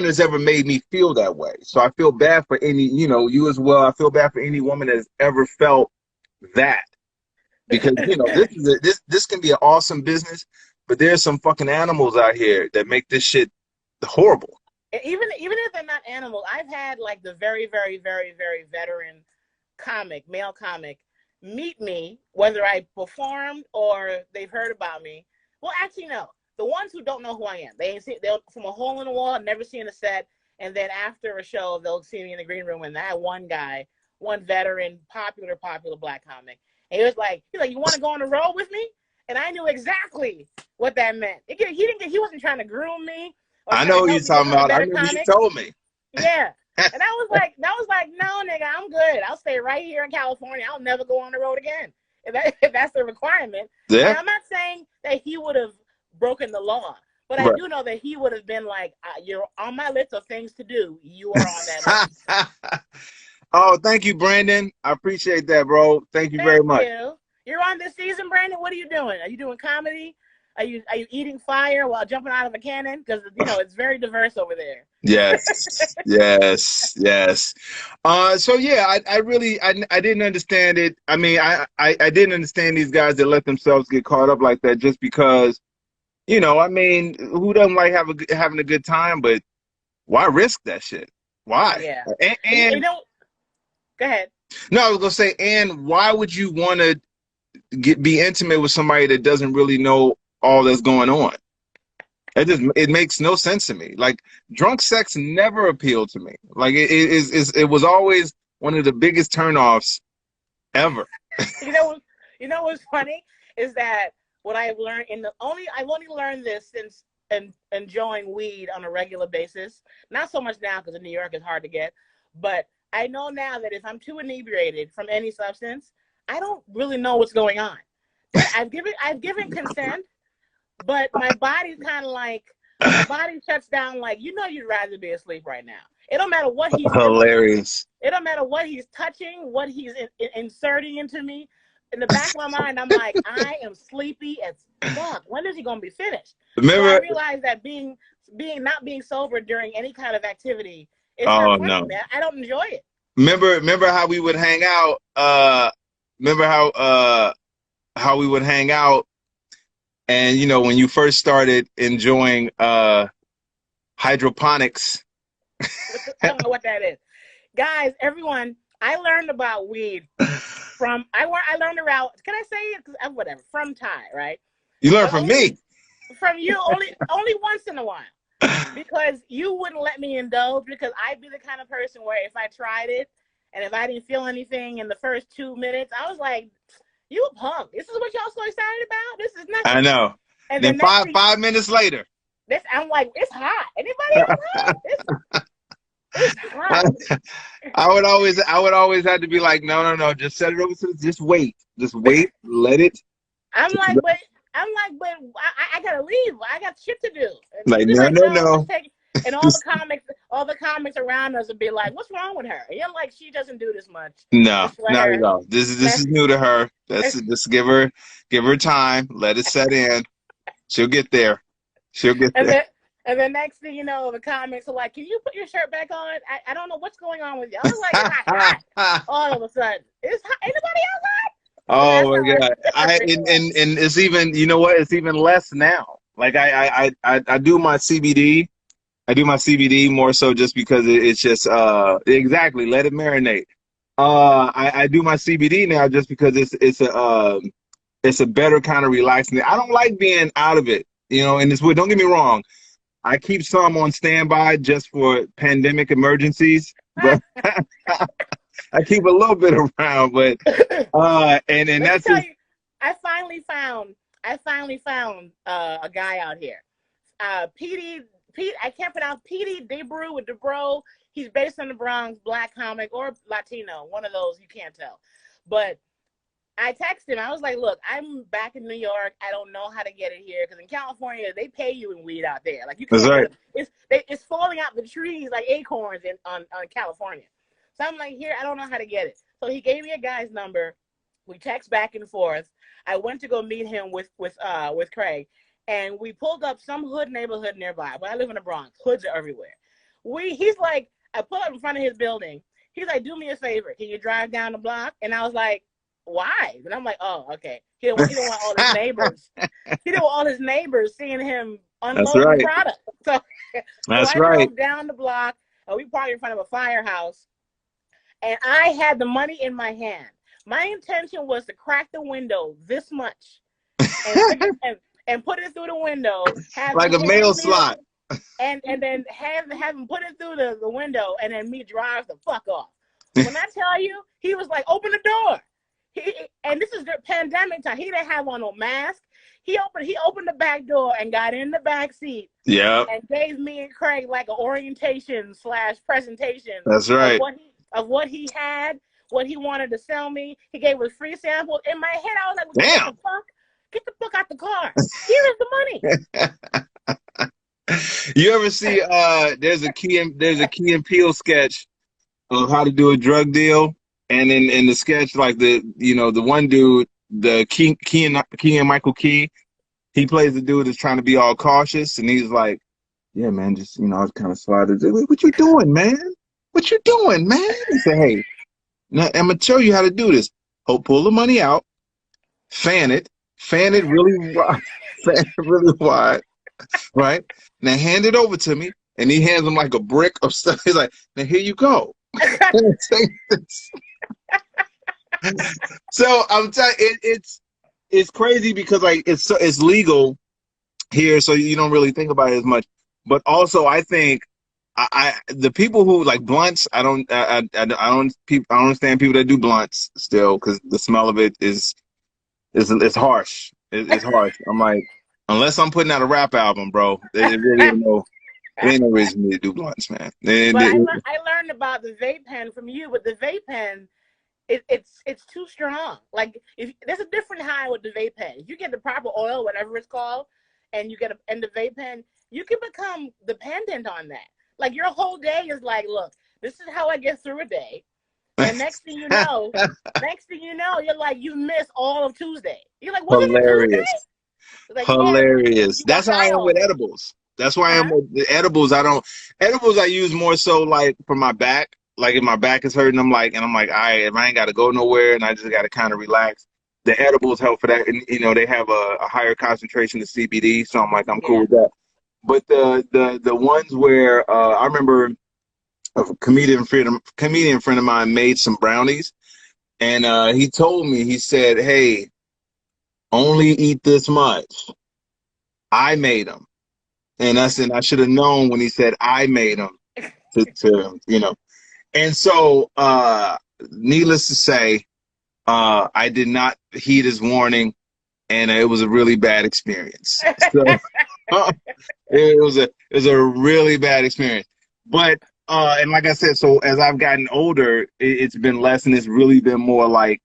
Speaker 2: has ever made me feel that way. So I feel bad for any, you know, you as well. I feel bad for any woman that has ever felt that, because you know this can be an awesome business, but there's some fucking animals out here that make this shit horrible.
Speaker 1: Even if they're not animals, I've had like the very, very, very, very veteran male comic, meet me, whether I performed or they've heard about me. Well, actually, no. The ones who don't know who I am, they'll from a hole in the wall, never seen a set, and then after a show, they'll see me in the green room. And that one guy, one veteran, popular black comic, and he was like, you want to go on the road with me? And I knew exactly what that meant. He wasn't trying to groom me.
Speaker 2: I know what you're talking about. I remember you told me.
Speaker 1: Yeah. And I was like, no, nigga, I'm good. I'll stay right here in California. I'll never go on the road again. If that's the requirement.
Speaker 2: Yeah.
Speaker 1: And I'm not saying that he would have broken the law, but I do know that he would have been like, you're on my list of things to do. You are on that list.
Speaker 2: Oh, thank you, Brandon. I appreciate that, bro. Thank you very much.
Speaker 1: You're on this season, Brandon. What are you doing? Are you doing comedy? Are you eating fire while jumping out of a cannon? Because it's very diverse over there.
Speaker 2: Yes, yes, yes. So yeah, I really I didn't understand it. I mean, I didn't understand these guys that let themselves get caught up like that just because, I mean, who doesn't like having a good time? But why risk that shit? Why?
Speaker 1: Yeah.
Speaker 2: And
Speaker 1: go ahead.
Speaker 2: No, I was gonna say, and why would you want to be intimate with somebody that doesn't really know all that's going on? It makes no sense to me. Like, drunk sex never appealed to me. Like, it was always one of the biggest turnoffs ever.
Speaker 1: You know what's funny is that what I've learned I've only learned this since enjoying weed on a regular basis. Not so much now because in New York it's hard to get, but I know now that if I'm too inebriated from any substance, I don't really know what's going on. I've given consent, but my body's kind of like, my body shuts down like, you'd rather be asleep right now. It don't matter what he's
Speaker 2: hilarious.
Speaker 1: Doing. It don't matter what he's touching, what he's inserting into me. In the back of my mind, I'm like, I am sleepy as fuck. When is he gonna be finished?
Speaker 2: Remember,
Speaker 1: so I realized that not being sober during any kind of activity is not fun, man. I don't enjoy it.
Speaker 2: Remember how we would hang out? Remember how we would hang out? And when you first started enjoying hydroponics.
Speaker 1: I don't know what that is. Guys, everyone, I learned about weed from I learned about, can I say it? Whatever, from Ty, right?
Speaker 2: You learned from me.
Speaker 1: From you only once in a while. Because you wouldn't let me indulge, because I'd be the kind of person where if I tried it and if I didn't feel anything in the first 2 minutes, I was like, you a punk. This is what y'all so excited about? This is nothing.
Speaker 2: I know. And then 5 minutes later.
Speaker 1: I'm like, it's hot. Anybody else hot? It's hot.
Speaker 2: I would always have to be like, no, just set it over to just wait. Just wait, let it.
Speaker 1: I'm like, but I gotta leave. I got shit to do.
Speaker 2: Like, no.
Speaker 1: And all the comics around us would be like, "What's wrong with her?" And you're like, "She doesn't do this much."
Speaker 2: No, not at all. This is new to her. Just give her time. Let it set in. She'll get there.
Speaker 1: And then next thing you know, the comics are like, "Can you put your shirt back on?" I don't know what's going on with you. I was like, "It's hot." All of a sudden, it's hot. Anybody else hot?
Speaker 2: Oh my God! And it's even, you know what? It's even less now. Like I do my CBD. I do my CBD more so just because it's just exactly, let it marinate. I do my CBD now just because it's a better kind of relaxing. I don't like being out of it, and it's weird. Don't get me wrong. I keep some on standby just for pandemic emergencies, but I keep a little bit around. But and that's
Speaker 1: tell you, I finally found a guy out here, Pete, I can't pronounce Pete Debrew with Debro. He's based in the Bronx, black comic or Latino, one of those, you can't tell. But I texted him. I was like, look, I'm back in New York. I don't know how to get it here because in California they pay you in weed out there. Like you can't.
Speaker 2: That's right.
Speaker 1: It's falling out the trees like acorns on California. So I'm like, here, I don't know how to get it. So he gave me a guy's number. We text back and forth. I went to go meet him with Craig. And we pulled up some hood neighborhood nearby. But I live in the Bronx. Hoods are everywhere. He's like, I pull up in front of his building. He's like, do me a favor. Can you drive down the block? And I was like, why? And I'm like, oh, okay. He don't want all his neighbors. He didn't want all his neighbors seeing him unloading product. So I drove down the block. And we parked in front of a firehouse. And I had the money in my hand. My intention was to crack the window this much. And put it through the window,
Speaker 2: like a mail slot,
Speaker 1: and then have him put it through the window, and then me drive the fuck off. When I tell you, he was like, "Open the door," and this is the pandemic time. He didn't have on no mask. He opened the back door and got in the back seat.
Speaker 2: Yeah,
Speaker 1: and gave me and Craig like an orientation / presentation.
Speaker 2: That's right.
Speaker 1: Of what he had, what he wanted to sell me. He gave us free samples. In my head, I was like,
Speaker 2: "Damn,
Speaker 1: what the fuck? Get the fuck out the car. Here is the money."
Speaker 2: You ever see there's a Key and Peele sketch of how to do a drug deal, and in the sketch, like the one dude, the Key and Michael Key, he plays the dude that's trying to be all cautious, and he's like, yeah, man, just, I was kind of slided. What you doing, man? What you doing, man? He said, hey, now, I'm going to show you how to do this. Pull the money out, fan it really wide, fan it really wide, right? Now hand it over to me, and he hands him like a brick of stuff. He's like, now here you go. So I'm telling it's crazy because like it's legal here, so you don't really think about it as much. But also, I think the people who like blunts, I don't understand people that do blunts still, because the smell of it is it's harsh. It's harsh. I'm like, unless I'm putting out a rap album, bro, it really ain't no reason for me to do blunts, man.
Speaker 1: But I learned about the vape pen from you, but the vape pen, it's too strong. Like, if there's a different high with the vape pen. If you get the proper oil, whatever it's called, and you get the vape pen, you can become dependent on that. Like, your whole day is like, look, this is how I get through a day. And next thing you know, you're like, you miss all of Tuesday. You're like, was it a Tuesday? Like,
Speaker 2: hilarious. Yeah, that's how I am with edibles. That's why I am with the edibles. Edibles I use more so like for my back. Like if my back is hurting, I'm like, all right, if I ain't got to go nowhere and I just got to kind of relax, the edibles help for that. And, they have a higher concentration of CBD. So I'm like, I'm cool with that. But the ones where I remember a comedian friend of mine made some brownies, and he told me, he said, hey, only eat this much. I made them. And I said, I should have known when he said I made them to. And so, needless to say, I did not heed his warning, and it was a really bad experience. So it was a really bad experience. But and like I said, so as I've gotten older, it's been less, and it's really been more like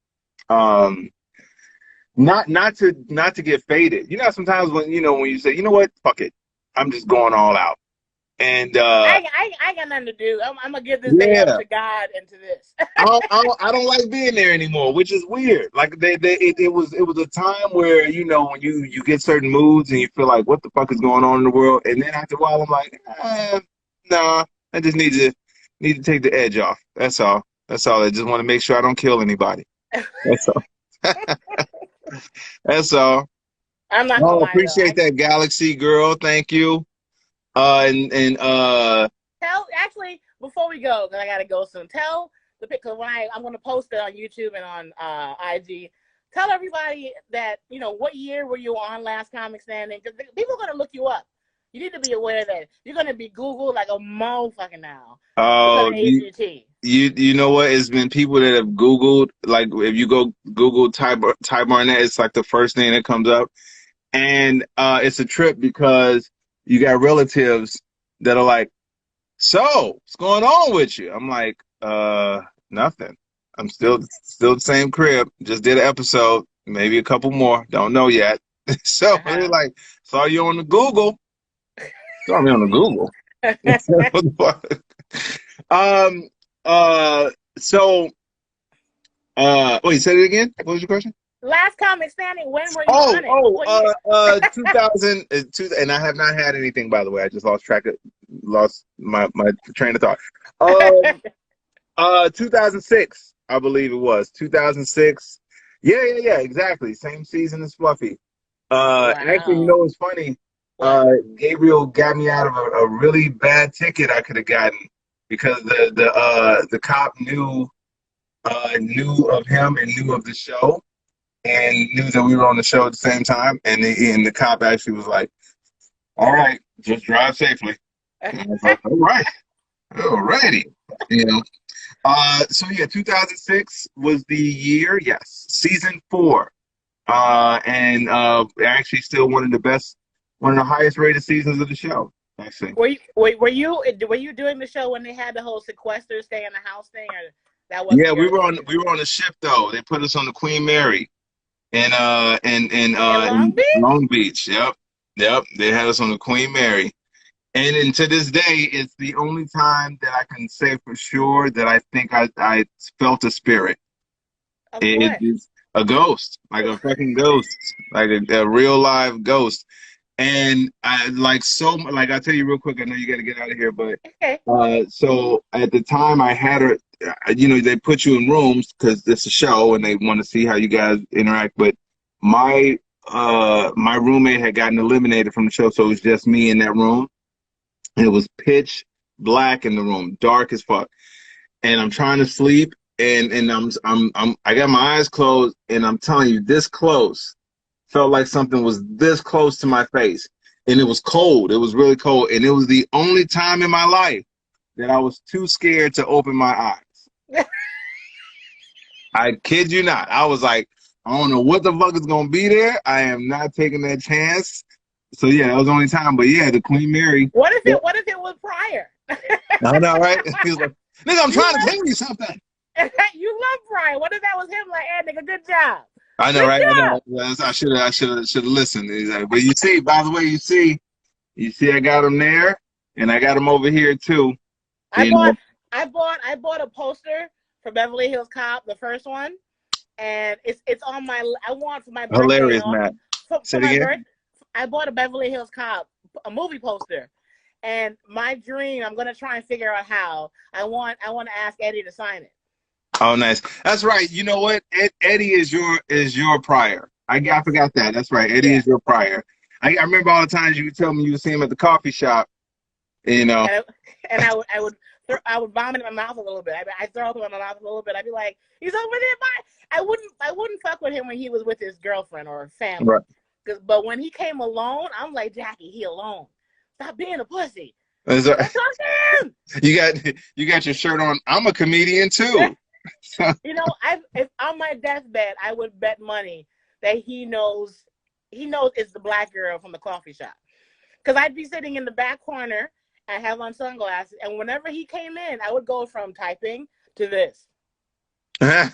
Speaker 2: not to get faded. Sometimes when when you say, you know what, fuck it, I'm just going all out. And
Speaker 1: I got nothing to do. I'm gonna give this day up to God and to this.
Speaker 2: I don't like being there anymore, which is weird. Like it was a time where when you get certain moods and you feel like, what the fuck is going on in the world, and then after a while I'm like, nah, I just need to take the edge off. That's all. I just want to make sure I don't kill anybody. That's all. That's all.
Speaker 1: I'm not gonna lie,
Speaker 2: appreciate that, Galaxy girl. Thank you.
Speaker 1: Actually, before we go, because I gotta go soon. Tell the because I'm gonna post it on YouTube and on IG. Tell everybody that what year were you on Last Comic Standing? Because people are gonna look you up. You need to be aware that you're gonna be Googled like a motherfucker now.
Speaker 2: Oh, you know what? It's been people that have Googled, like if you go Google Ty Barnett, it's like the first thing that comes up, and it's a trip because you got relatives that are like, so what's going on with you? I'm like, nothing. I'm still the same crib. Just did an episode, maybe a couple more. Don't know yet. So they're like, saw you on the Google. Saw me on the Google. Wait, say it again. What was your question?
Speaker 1: Last Comic Standing, when were you on
Speaker 2: it? 2002, and I have not had anything, by the way. I just lost my train of thought. 2006, I believe it was. 2006. Yeah, exactly. Same season as Fluffy.
Speaker 1: Wow.
Speaker 2: Actually, it's funny. Gabriel got me out of a really bad ticket I could have gotten because the cop knew of him and knew of the show and knew that we were on the show at the same time, and the cop actually was like, all right, just drive safely. And I was like, alrighty. So yeah, 2006 was the year, yes, season 4. And actually still one of the highest rated seasons of the show, actually.
Speaker 1: Were you doing the show when they had the whole sequester, stay in the house thing, or that was?
Speaker 2: Yeah, we were on a ship though. They put us on the Queen Mary, in Long Beach. Yep. They had us on the Queen Mary, and to this day, it's the only time that I can say for sure that I think I felt a spirit. It's a ghost, like a fucking ghost, like a real live ghost. And I like I'll tell you real quick. I know you got to get out of here, but so at the time I had her, they put you in rooms because it's a show and they want to see how you guys interact. But my roommate had gotten eliminated from the show, so it was just me in that room. And it was pitch black in the room, dark as fuck. And I'm trying to sleep, and I got my eyes closed, and I'm telling you, this close. Felt like something was this close to my face, and it was cold. It was really cold, and it was the only time in my life that I was too scared to open my eyes. I kid you not. I was like, I don't know what the fuck is gonna be there. I am not taking that chance. So yeah, that was the only time. But yeah, the Queen Mary.
Speaker 1: What if it was prior?
Speaker 2: I know, right? He was like, nigga, I'm trying to tell you something.
Speaker 1: You love Brian. What if that was him? Like, hey, nigga, good job.
Speaker 2: I know, right? I know. I should have listened. But you see, by the way, you see, I got him there, and I got him over here too.
Speaker 1: I bought a poster for Beverly Hills Cop, the first one, and it's on my. I want for my birthday.
Speaker 2: Hilarious, Matt.
Speaker 1: For my birthday, I bought a Beverly Hills Cop, a movie poster, and my dream. I'm gonna try and figure out how. I want to ask Eddie to sign it.
Speaker 2: Oh, nice. That's right. You know what? Eddie is your prior. I forgot that. That's right. Eddie is your prior. I remember all the times you would tell me you would see him at the coffee shop. And
Speaker 1: I would vomit in my mouth a little bit. I throw up in my mouth a little bit. I'd be like, he's over there. I wouldn't fuck with him when he was with his girlfriend or family. Right. But when he came alone, I'm like, Jackie, he alone. Stop being a pussy.
Speaker 2: You got your shirt on. I'm a comedian too.
Speaker 1: If on my deathbed, I would bet money that he knows it's the black girl from the coffee shop. Because I'd be sitting in the back corner and have on sunglasses, and whenever he came in, I would go from typing to this. And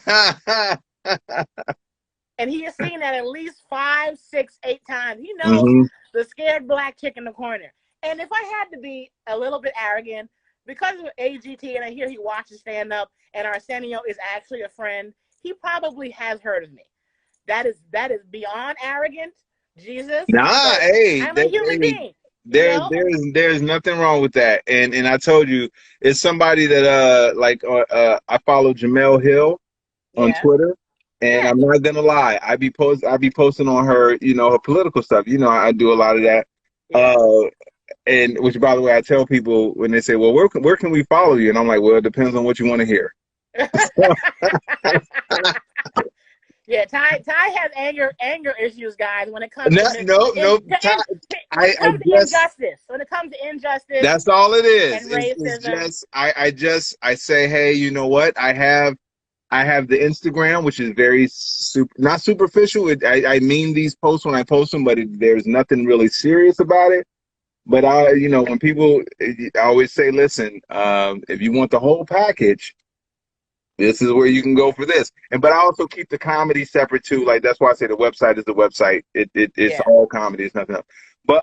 Speaker 1: he has seen that at least 5, 6, 8 times. He knows the scared black chick in the corner. And if I had to be a little bit arrogant, because of AGT, and I hear he watches stand up, and Arsenio is actually a friend, he probably has heard of me. That is beyond arrogant, Jesus.
Speaker 2: Nah, hey,
Speaker 1: I'm a human being.
Speaker 2: There's nothing wrong with that. And I told you, it's somebody that I follow Jamel Hill on Twitter, and I'm not gonna lie, I be posting on her, her political stuff. I do a lot of that. Yeah. And which, by the way, I tell people when they say, well, where can we follow you? And I'm like, well, it depends on what you want to hear.
Speaker 1: Yeah, Ty has anger issues, guys. When it comes to injustice, when it comes to injustice,
Speaker 2: that's all it is.
Speaker 1: And racism.
Speaker 2: I say, hey, you know what? I have the Instagram, which is very not superficial. I mean these posts when I post them, but there's nothing really serious about it. But when people, I always say, listen, if you want the whole package, this is where you can go for this. But I also keep the comedy separate too. Like, that's why I say the website is the website. It's all comedy. It's nothing else. But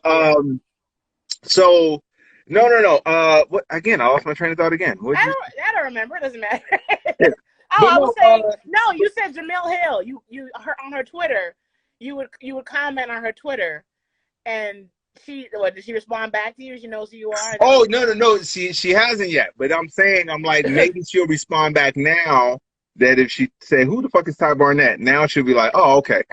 Speaker 2: so no. What again? I lost my train of thought again.
Speaker 1: I don't remember. It doesn't matter. I was saying no. You said Jamel Hill. You on her Twitter. You would comment on her Twitter, and did she respond back to you? She knows who you are?
Speaker 2: Oh, no. She hasn't yet. But I'm like, maybe she'll respond back now that if she say, who the fuck is Ty Barnett? Now she'll be like, oh, okay.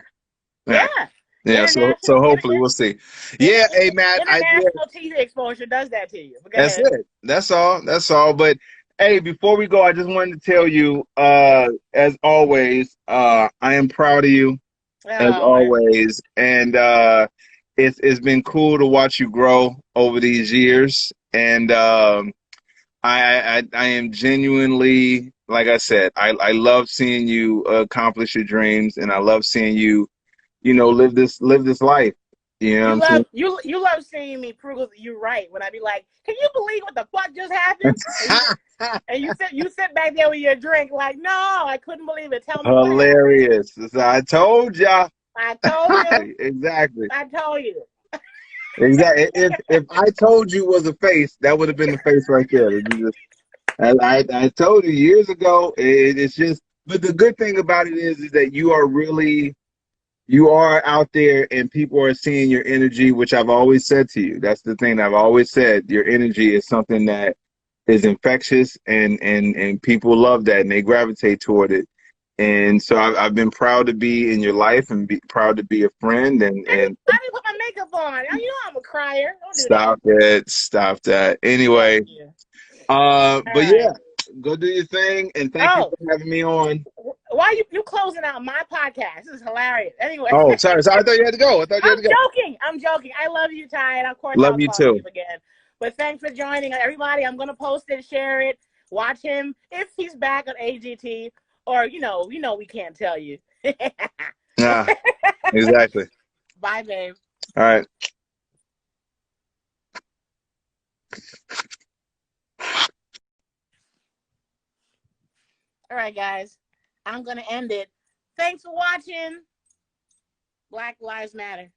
Speaker 2: Yeah, so hopefully we'll see. Yeah, hey, Matt.
Speaker 1: International TV exposure does that to you.
Speaker 2: That's it. That's all. But, hey, before we go, I just wanted to tell you, as always, I am proud of you, as always. And it's been cool to watch you grow over these years, and I am genuinely, like I said, I love seeing you accomplish your dreams, and I love seeing you, live this life. You
Speaker 1: love seeing me prove you're right when I be like, can you believe what the fuck just happened? And you sit back there with your drink like, no, I couldn't believe it. Tell me.
Speaker 2: Hilarious. I told ya.
Speaker 1: I told you.
Speaker 2: Exactly.
Speaker 1: I told you.
Speaker 2: Exactly. If I told you was a face, that would have been the face right there. I told you years ago. It's just But the good thing about it is that you are out there and people are seeing your energy, which I've always said to you. That's the thing I've always said. Your energy is something that is infectious, and people love that and they gravitate toward it. And so I've been proud to be in your life and be proud to be a friend. And
Speaker 1: Let me put my makeup on. You know I'm a crier. Don't do
Speaker 2: stop
Speaker 1: that.
Speaker 2: it. Stop that. Anyway, but
Speaker 1: right.
Speaker 2: yeah, go do your thing. And thank you for having me on.
Speaker 1: Why you closing out my podcast? This is hilarious. Anyway.
Speaker 2: Oh, sorry. I thought you had to go.
Speaker 1: I'm joking. I love you, Ty, and of course
Speaker 2: I'll
Speaker 1: talk
Speaker 2: too.
Speaker 1: to you again. But thanks for joining everybody. I'm gonna post it, share it, watch him if he's back on AGT, or you know we can't tell you.
Speaker 2: Yeah, exactly.
Speaker 1: Bye, babe.
Speaker 2: All right.
Speaker 1: All right, guys. I'm gonna end it. Thanks for watching. Black Lives Matter.